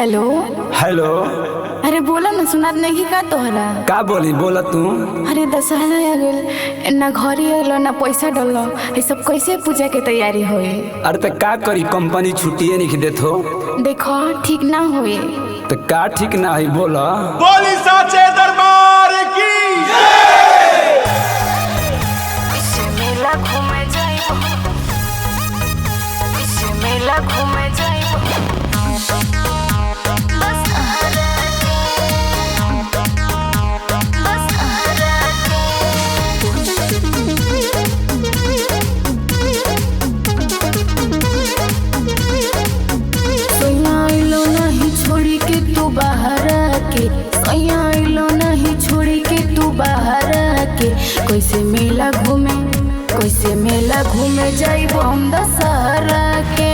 Hello hello. अरे बोला ना, सुनात नहीं का तोहरा? का बोली, बोला तू। अरे दशहरा आ गइल, ना घरे अइलो ना पैसा डलो, ये सब कैसे पूजा के तैयारी होई? अरे तो का करी, कंपनी छुट्टिए नहीं देत हो। देखो ठीक ना होई तो का ठीक ना है, बोला। बोली साचे दरबार की मेला घूमे जाइबो, मेला घूमे जाइबो। कैसे मेला घूमे जाइबो हम दशहरा के।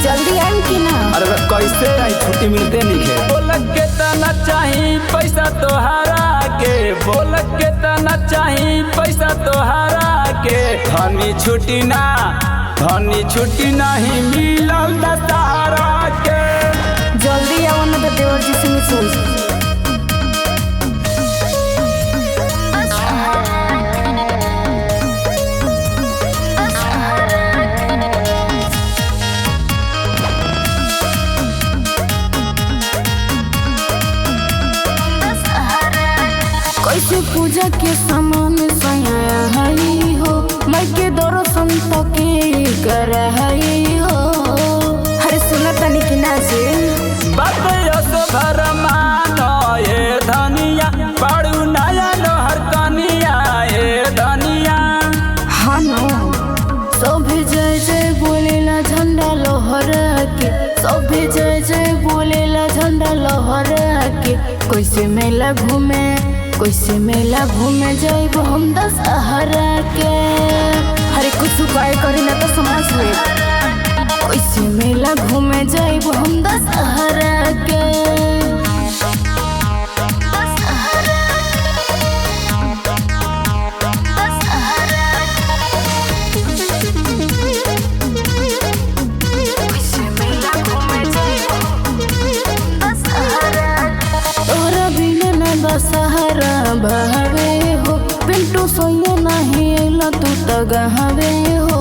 जल्दी आइम कि ना? अरे कैसे आई, छुट्टी मिलते नहीं है। बोल के तना चाहिए पैसा तोहरा के, बोल के तना चाहिए पैसा तोहरा के। धनी छुट्टी नहीं मिलल दशहरा के। जल्दी आओ ना तो देवर जी से सोच। कैसे पूजा के सामान सया हई हो, मैं के दर्शन तो के कर हई हो। अरे सुना तनी कि ना से बात तो भर मानो ये धनिया, पड़ू नया लोहर कनिया ये धनिया। हाँ नो, सभी जय जय बोलेला झंडा लहरा के, सभी जय जय बोलेला झंडा लहरा के। कैसे मेला घूमे जाइबो हम दशहरा के। हरे कुछ उपाय करी ना तो समझ ले। कैसे मेला घूमे जाइबो हम दशहरा के। दशहरा बहवे हो, पिंटू सोइए नहीं अइला तू तो गहवे हो।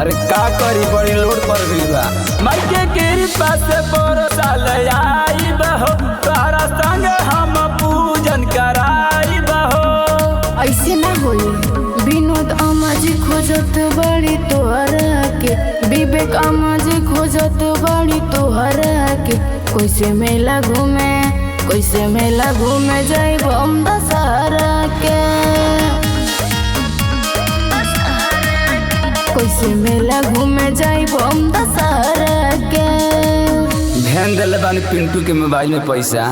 अरे का करी, बड़ी लोड पर गई बा। मायके कृपा से बरसाल आई बहो, तोहरा संग हम पूजन कराई बहो। ऐसे ना होई, विनोद अमाजी खोजत बड़ी तोहरा के, विवेक अमाजी खोजत बड़ी तोहरा के। कैसे मेला घूमे जाइबो हम दशहरा के। कैसे मेला घूमे जाइबो हम दशहरा के। ध्यान दिले बानी पिंटू के मोबाइल में पैसा।